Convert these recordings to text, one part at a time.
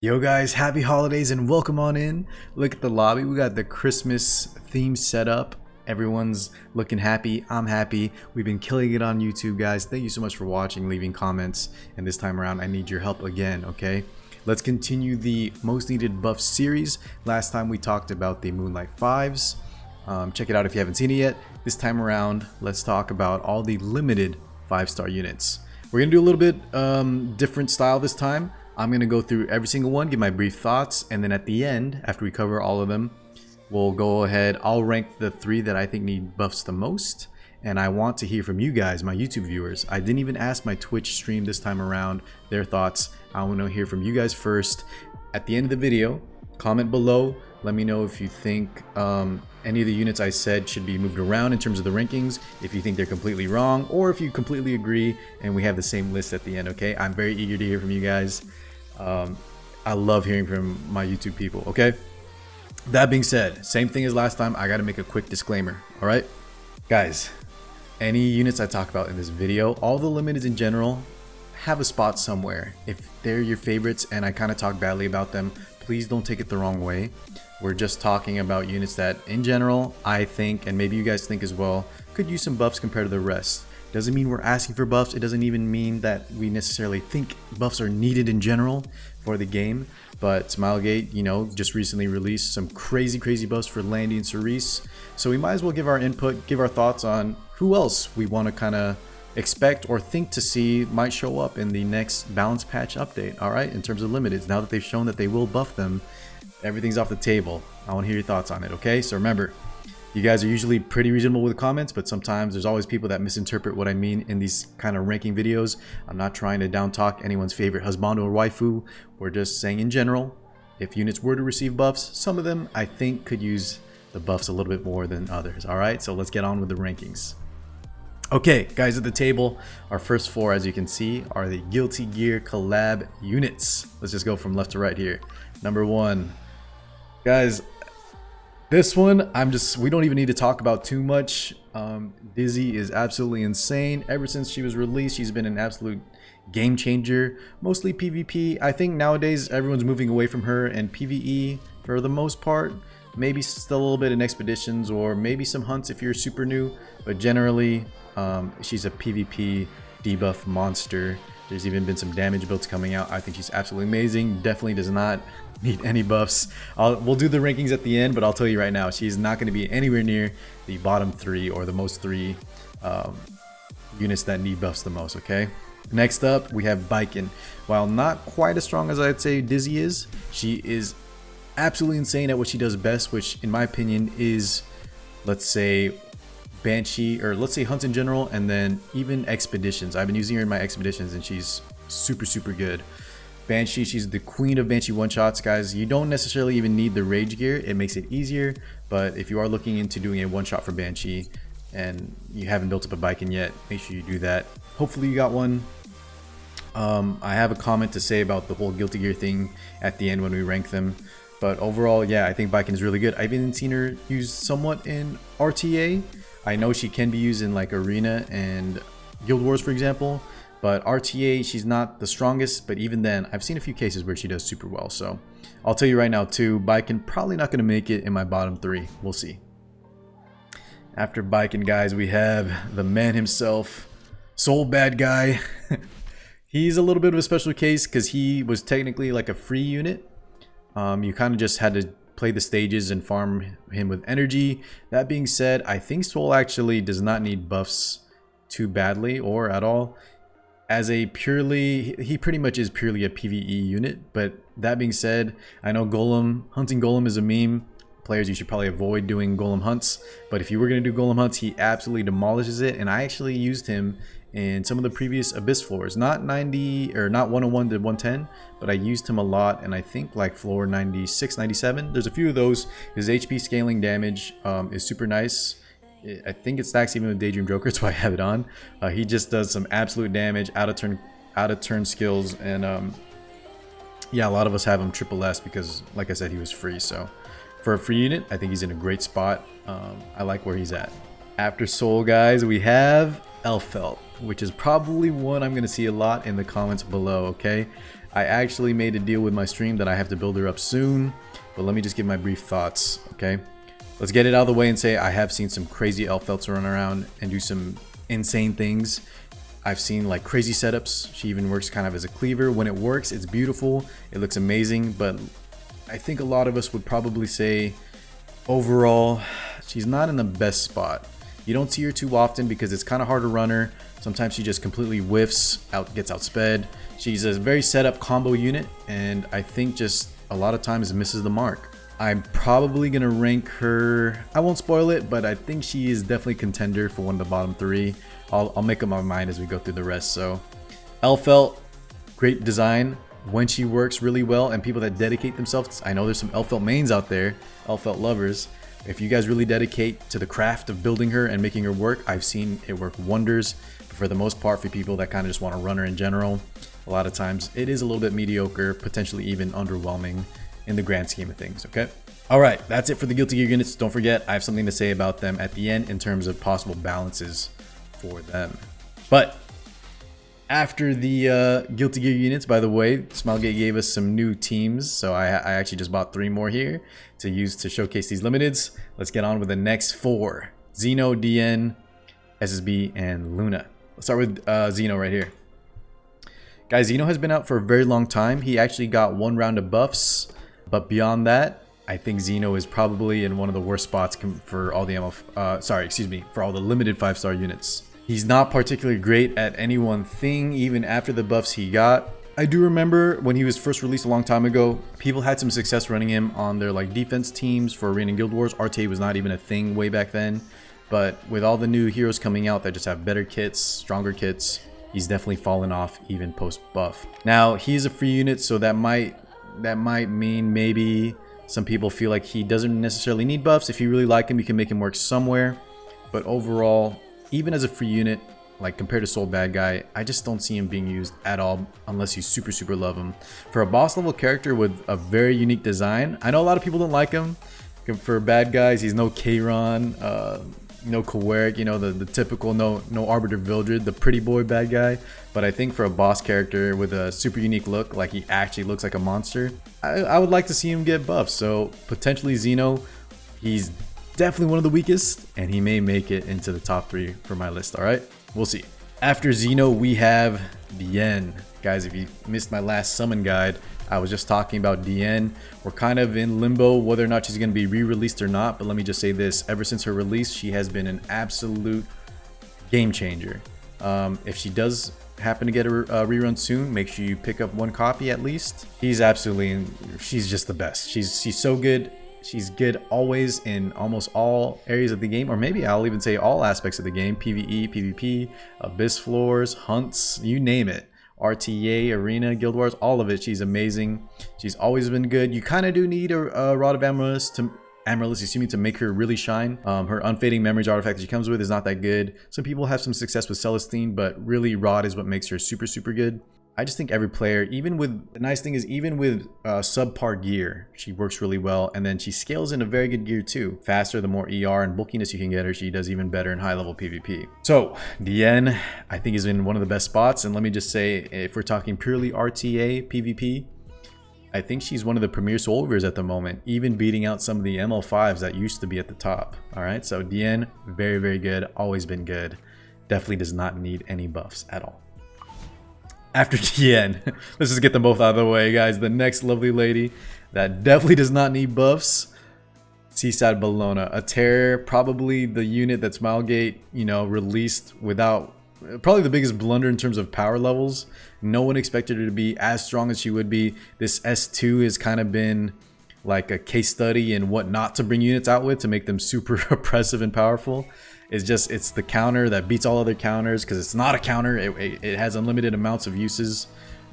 Yo guys, happy holidays and welcome on in. Look at the lobby. We got the Christmas theme set up. Everyone's looking happy. I'm happy. We've been killing it on YouTube, guys. Thank you so much for watching, leaving comments. And this time around, I need your help again, okay? Let's continue the most needed buff series. Last time we talked about the Moonlight 5s. Check it out if you haven't seen it yet. This time around, let's talk about all the limited 5-star units. We're gonna do a little bit different style this time. I'm going to go through every single one, give my brief thoughts, and then at the end, after we cover all of them, we'll go ahead. I'll rank the 3 that I think need buffs the most, and I want to hear from you guys, my YouTube viewers. I didn't even ask my Twitch stream this time around their thoughts. I want to hear from you guys first. At the end of the video, comment below. Let me know if you think any of the units I said should be moved around in terms of the rankings, if you think they're completely wrong, or if you completely agree and we have the same list at the end, okay? I'm very eager to hear from you guys. I love hearing from my YouTube people, okay? That being said, same thing as last time, I gotta make a quick disclaimer, all right? Guys, any units I talk about in this video, all the limiteds in general, have a spot somewhere. If they're your favorites and I kind of talk badly about them, please don't take it the wrong way. We're just talking about units that, in general, I think, and maybe you guys think as well, could use some buffs compared to the rest. Doesn't mean we're asking for buffs. It doesn't even mean that we necessarily think buffs are needed in general for the game. But Smilegate, you know, just recently released some crazy buffs for Landy and Cerise. So we might as well give our input, give our thoughts on who else we want to kind of expect or think to see might show up in the next balance patch update. All right, in terms of limiteds, now that they've shown that they will buff them, everything's off the table. I want to hear your thoughts on it, okay? So remember, you guys are usually pretty reasonable with comments, but sometimes there's always people that misinterpret what I mean in these kind of ranking videos. I'm not trying to down talk anyone's favorite husband or waifu. We're just saying in general, if units were to receive buffs, some of them I think could use the buffs a little bit more than others. All right, so let's get on with the rankings. Okay, guys, at the table, our first 4, as you can see, are the Guilty Gear collab units. Let's just go from left to right here. Number 1, guys. This one, we don't even need to talk about too much. Dizzy is absolutely insane. Ever since she was released, she's been an absolute game changer. Mostly PvP. I think nowadays everyone's moving away from her, and PvE for the most part. Maybe still a little bit in expeditions or maybe some hunts if you're super new. But generally, she's a PvP debuff monster. There's even been some damage builds coming out. I think she's absolutely amazing. Definitely does not need any buffs. We'll do the rankings at the end, but I'll tell you right now, she's not going to be anywhere near the bottom 3 or the most 3 units that need buffs the most, okay? Next up, we have Baiken. While not quite as strong as I'd say Dizzy is, she is absolutely insane at what she does best, which in my opinion is, let's say, Banshee, or let's say hunts in general, and then even expeditions. I've been using her in my expeditions and she's super good. Banshee, she's the queen of Banshee one-shots, guys. You don't necessarily even need the rage gear. It makes it easier, but if you are looking into doing a one-shot for Banshee and you haven't built up a Baiken yet, make sure you do that. Hopefully you got one. I have a comment to say about the whole Guilty Gear thing at the end when we rank them. But overall, yeah, I think Baiken is really good. I've even seen her used somewhat in RTA. I know she can be used in like Arena and Guild Wars, for example. But RTA, she's not the strongest, but even then, I've seen a few cases where she does super well. So I'll tell you right now too, Baiken probably not going to make it in my bottom 3. We'll see. After Baiken, guys, we have the man himself, Soul Bad Guy. He's a little bit of a special case because he was technically like a free unit. You kind of just had to play the stages and farm him with energy. That being said, I think Soul actually does not need buffs too badly or at all. As a he pretty much is purely a PvE unit. But that being said, I know hunting Golem is a meme. Players, you should probably avoid doing Golem hunts. But if you were going to do Golem hunts, he absolutely demolishes it. And I actually used him in some of the previous Abyss floors. Not 90 or not 101 to 110, but I used him a lot. And I think like floor 96, 97. There's a few of those. His HP scaling damage is super nice. I think it stacks even with Daydream Joker, that's why I have it on. He just does some absolute damage, out of turn skills, and yeah, a lot of us have him triple S because, like I said, he was free. So for a free unit, I think he's in a great spot. I like where he's at. After Soul, guys, we have Elfelt, which is probably one I'm going to see a lot in the comments below, okay? I actually made a deal with my stream that I have to build her up soon, but let me just give my brief thoughts, okay? Let's get it out of the way and say I have seen some crazy elf felts run around and do some insane things. I've seen like crazy setups. She even works kind of as a cleaver. When it works, it's beautiful. It looks amazing, but I think a lot of us would probably say overall, she's not in the best spot. You don't see her too often because it's kind of hard to run her. Sometimes she just completely whiffs, gets outsped. She's a very set up combo unit, and I think just a lot of times misses the mark. I'm probably gonna rank her, I won't spoil it, but I think she is definitely contender for one of the bottom 3. I'll make up my mind as we go through the rest. So Elfelt, great design when she works really well, and people that dedicate themselves, I know there's some Elfelt mains out there, Elfelt lovers. If you guys really dedicate to the craft of building her and making her work, I've seen it work wonders. But for the most part, for people that kind of just want to run her in general, a lot of times it is a little bit mediocre, potentially even underwhelming in the grand scheme of things, okay? All right, that's it for the Guilty Gear units. Don't forget, I have something to say about them at the end in terms of possible balances for them. But after the Guilty Gear units, by the way, Smilegate gave us some new teams, so I actually just bought 3 more here to use to showcase these limiteds. Let's get on with the next 4. Xeno, DN, SSB, and Luna. Let's start with Xeno right here. Guys, Xeno has been out for a very long time. He actually got 1 round of buffs, but beyond that, I think Xeno is probably in one of the worst spots for all the for all the limited 5-star units. He's not particularly great at any one thing, even after the buffs he got. I do remember when he was first released a long time ago, people had some success running him on their like defense teams for Arena and Guild Wars. RTA was not even a thing way back then. But with all the new heroes coming out that just have better kits, stronger kits, he's definitely fallen off even post buff. Now he's a free unit, so that might mean maybe some people feel like he doesn't necessarily need buffs. If you really like him, you can make him work somewhere. But overall, even as a free unit, like compared to Soul Bad Guy, I just don't see him being used at all unless you super love him. For a boss level character with a very unique design, I know a lot of people don't like him. For bad guys, he's no Kayron, no Kawerik, you know, the typical no Arbiter Vildred, the pretty boy bad guy. But I think for a boss character with a super unique look, like he actually looks like a monster, I would like to see him get buffed. So potentially Xeno, he's definitely one of the weakest, and he may make it into the top 3 for my list. All right, we'll see. After Xeno, we have Dien. Guys, if you missed my last summon guide, I was just talking about Dien. We're kind of in limbo whether or not she's going to be re-released or not, but let me just say this. Ever since her release, she has been an absolute game changer. If she does happen to get a rerun soon, make sure you pick up 1 copy at least. She's just the best. She's so good. She's good always in almost all areas of the game, or maybe I'll even say all aspects of the game. PvE, PvP, Abyss floors, hunts, you name it. RTA, Arena, Guild Wars, all of it. She's amazing. She's always been good. You kind of do need a Rod of Amaryllis to make her really shine. Her Unfading Memories artifact that she comes with is not that good. Some people have some success with Celestine, but really Rod is what makes her super good. I just think every player, the nice thing is even with subpar gear, she works really well, and then she scales into very good gear too. Faster, the more ER and bulkiness you can get her, she does even better in high level PvP. So Dien, I think, is in one of the best spots, and let me just say, if we're talking purely RTA PvP, I think she's one of the premier soul weavers at the moment, even beating out some of the ML5s that used to be at the top. All right, so Dien, very good, always been good. Definitely does not need any buffs at all. After Dien, let's just get them both out of the way, guys. The next lovely lady that definitely does not need buffs, Seaside Bellona. A terror, probably the unit that Smilegate, released without, probably the biggest blunder in terms of power levels. No one expected her to be as strong as she would be. This S2 has kind of been like a case study in what not to bring units out with to make them super oppressive and powerful. It's the counter that beats all other counters, because it's not a counter. It has unlimited amounts of uses.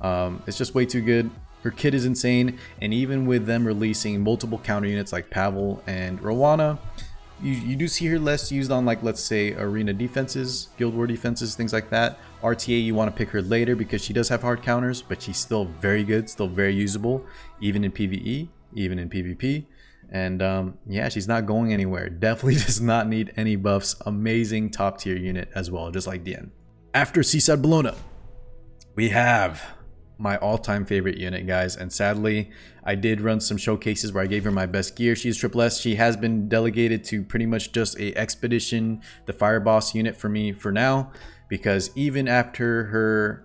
It's just way too good. Her kit is insane, and even with them releasing multiple counter units like Pavel and Rowana, you do see her less used on, like, let's say arena defenses, guild war defenses, things like that. RTA, you want to pick her later because she does have hard counters, but she's still very good, still very usable, even in PvE, even in PvP. And yeah, she's not going anywhere. Definitely does not need any buffs. Amazing top tier unit as well, just like Dien. After Seaside Bellona, we have my all-time favorite unit, guys. And sadly, I did run some showcases where I gave her my best gear. She's triple S. She has been delegated to pretty much just a expedition, the fire boss unit for me for now, because even after her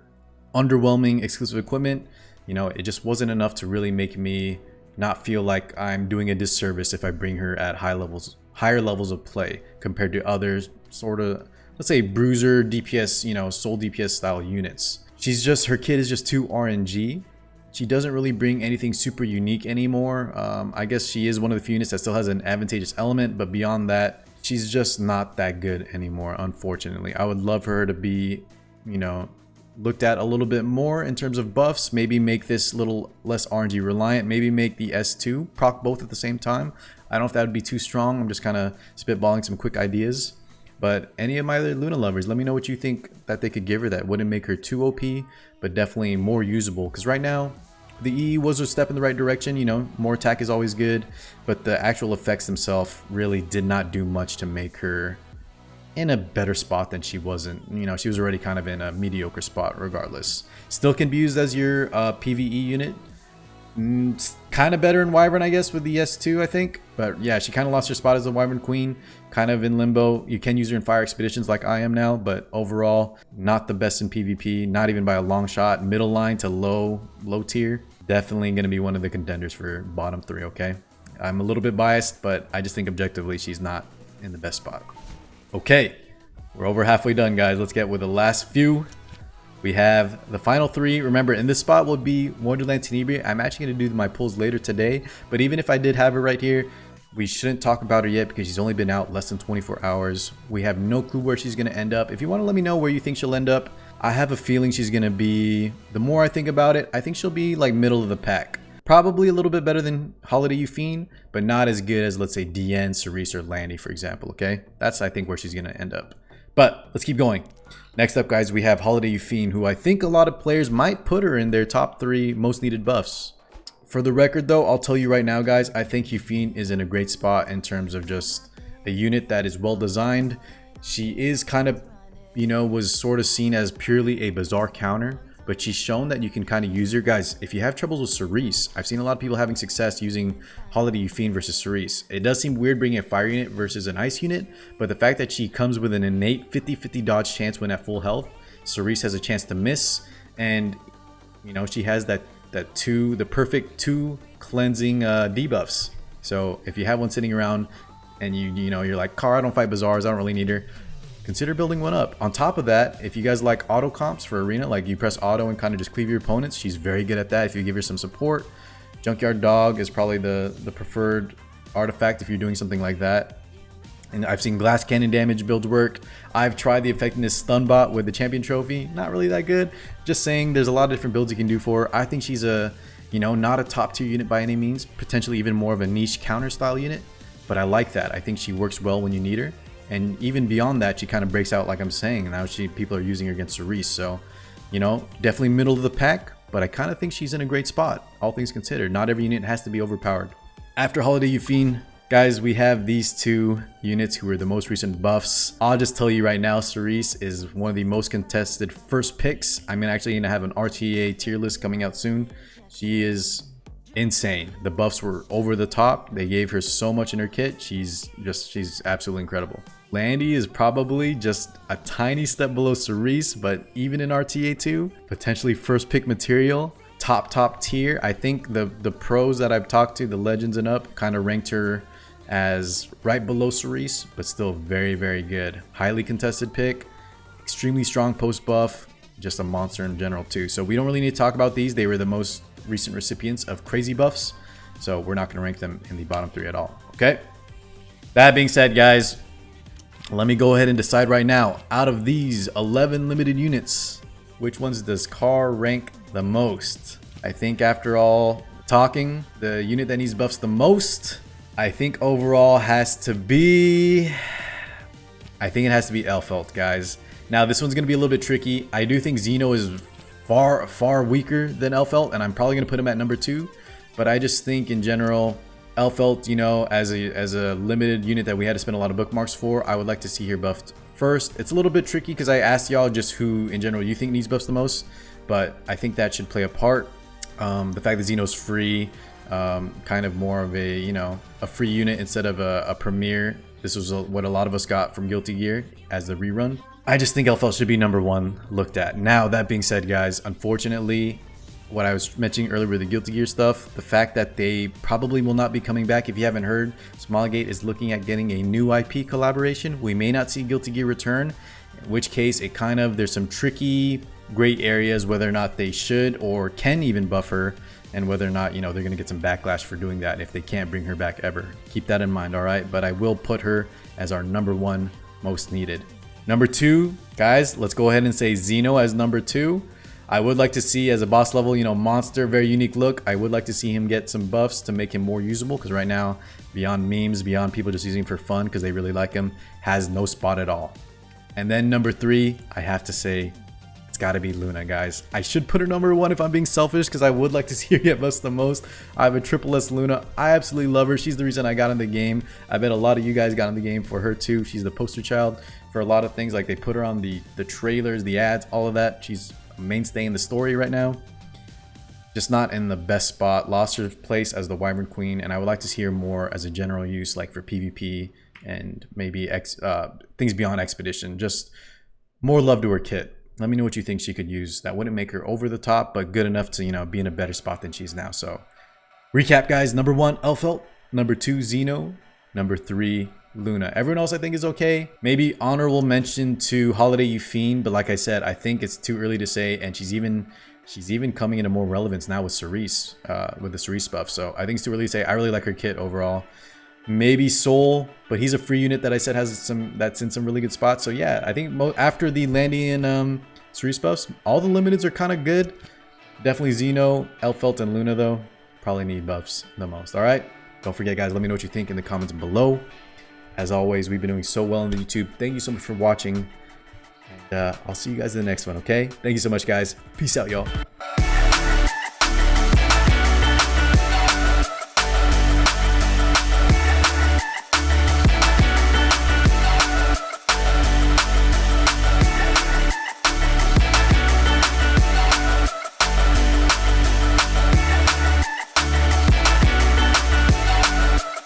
underwhelming exclusive equipment, you know, it just wasn't enough to really make me not feel like I'm doing a disservice if I bring her at higher levels of play compared to others sort of, let's say, bruiser DPS, you know, soul DPS style units. Her kit is just too RNG. She doesn't really bring anything super unique anymore. I guess she is one of the few units that still has an advantageous element, but beyond that, she's just not that good anymore, unfortunately. I would love for her to be, you know, looked at a little bit more in terms of buffs. Maybe make this a little less RNG reliant. Maybe make the S2 proc both at the same time. I don't know if that would be too strong. I'm just kind of spitballing some quick ideas. But any of my other Luna lovers, let me know what you think that they could give her that wouldn't make her too OP, but definitely more usable. Because right now, the E was a step in the right direction. You know, more attack is always good, but the actual effects themselves really did not do much to make her in a better spot than she wasn't. You know, she was already kind of in a mediocre spot regardless. Still can be used as your PvE unit. Kind of better in Wyvern, I guess, with the S2, I think. But yeah, she kind of lost her spot as a Wyvern Queen, kind of in limbo. You can use her in fire expeditions like I am now, but overall, not the best in PvP, not even by a long shot. Middle line to low tier, definitely going to be one of the contenders for bottom 3, okay? I'm a little bit biased, but I just think objectively she's not in the best spot. Okay, we're over halfway done, guys. Let's get with the last few. We have the final 3. Remember, in this spot will be Wonderland Tenebria. I'm actually going to do my pulls later today, but even if I did have her right here, we shouldn't talk about her yet because she's only been out less than 24 hours. We have no clue where she's going to end up. If you want to let me know where you think she'll end up, I have a feeling she's going to be, the more I think about it, I think she'll be like middle of the pack. Probably a little bit better than Holiday Eufine, but not as good as, let's say, DN, Cerise, or Landy, for example, okay? That's, I think, where she's going to end up. But let's keep going. Next up, guys, we have Holiday Eufine, who I think a lot of players might put her in their top 3 most needed buffs. For the record, though, I'll tell you right now, guys, I think Eufine is in a great spot in terms of just a unit that is well designed. She is kind of, you know, was sort of seen as purely a bizarre counter, but she's shown that you can kind of use her. Guys, if you have troubles with Cerise, I've seen a lot of people having success using Holiday Eufine versus Cerise. It does seem weird bringing a fire unit versus an ice unit, but the fact that she comes with an innate 50-50 dodge chance when at full health, Cerise has a chance to miss, and, you know, she has the perfect 2 cleansing debuffs. So if you have one sitting around and you know, you're like, Car, I don't fight Bazaars, I don't really need her, consider building one up. On top of that, if you guys like auto comps for arena, like you press auto and kind of just cleave your opponents, she's very good at that if you give her some support. Junkyard Dog is probably the preferred artifact if you're doing something like that. And I've seen glass cannon damage builds work. I've tried the effectiveness stun bot with the champion trophy. Not really that good. Just saying, there's a lot of different builds you can do for her. I think she's a, you know, not a top tier unit by any means. Potentially even more of a niche counter style unit. But I like that. I think she works well when you need her. And even beyond that, she kind of breaks out, like I'm saying. Now people are using her against Cerise. So, you know, definitely middle of the pack. But I kind of think she's in a great spot, all things considered. Not every unit has to be overpowered. After Holiday Eufine, guys, we have these 2 units who are the most recent buffs. I'll just tell you right now, Cerise is one of the most contested first picks. I'm actually going to have an RTA tier list coming out soon. She is insane. The buffs were over the top. They gave her so much in her kit. She's absolutely incredible. Landy is probably just a tiny step below Cerise, but even in RTA 2, potentially first pick material. Top tier. I think the pros that I've talked to, the legends and up, kind of ranked her as right below Cerise, but still very, very good. Highly contested pick, extremely strong post buff, just a monster in general too. So we don't really need to talk about these. They were the most recent recipients of crazy buffs, so we're not going to rank them in the bottom 3 at all. Okay, that being said, guys, let me go ahead and decide right now, out of these 11 limited units, which ones does Car rank the most? I think after all talking, the unit that needs buffs the most, I think overall has to be, Elfelt, guys. Now this one's going to be a little bit tricky. I do think Xeno is far weaker than Elfelt, and I'm probably going to put him at number 2. But I just think in general, Elfelt, you know, as a limited unit that we had to spend a lot of bookmarks for, I would like to see her buffed first. It's a little bit tricky because I asked y'all just who in general you think needs buffs the most. but I think that should play a part. The fact that Xeno's free, kind of more of a, you know, a free unit instead of a premier. This was what a lot of us got from Guilty Gear as the rerun. I just think Elfelt should be #1 looked at. Now, that being said, guys, unfortunately, what I was mentioning earlier with the Guilty Gear stuff, the fact that they probably will not be coming back. If you haven't heard, Smilegate is looking at getting a new IP collaboration. We may not see Guilty Gear return, in which case it kind of, there's some tricky gray areas whether or not they should or can even buff her, and whether or not, you know, they're going to get some backlash for doing that if they can't bring her back ever. Keep that in mind, all right? But I will put her as our #1 most needed. #2, guys, let's go ahead and say Xeno as #2. I would like to see, as a boss level, you know, monster, very unique look. I would like to see him get some buffs to make him more usable, because right now, beyond memes, beyond people just using him for fun because they really like him, has no spot at all. And then #3, I have to say, it's got to be Luna, guys. I should put her #1 if I'm being selfish, because I would like to see her get buffs the most. I have a triple S Luna. I absolutely love her. She's the reason I got in the game. I bet a lot of you guys got in the game for her too. She's the poster child for a lot of things. Like, they put her on the trailers, the ads, all of that. She's a mainstay in the story right now. Just not in the best spot. Lost her place as the Wyvern Queen, and I would like to see her more as a general use, like for PvP and maybe things beyond Expedition. Just more love to her kit. Let me know what you think she could use. That wouldn't make her over the top, but good enough to, you know, be in a better spot than she's now. So, recap, guys. #1, Elfelt. #2, Xeno. #3, Luna. Everyone else I think is okay. Maybe honorable mention to Holiday Eufine, but like I said, I think it's too early to say, and she's even coming into more relevance now with Cerise, with the Cerise buff. So I think it's too early to say. I really like her kit overall. Maybe Soul, but he's a free unit that I said has that's in some really good spots. So yeah, I think after the Landy and Cerise buffs, all the limiteds are kind of good. Definitely Xeno, Elfelt, and Luna though probably need buffs the most. All right, don't forget, guys. Let me know what you think in the comments below. As always, we've been doing so well on the YouTube. Thank you so much for watching, and I'll see you guys in the next one. Okay? Thank you so much, guys. Peace out, y'all.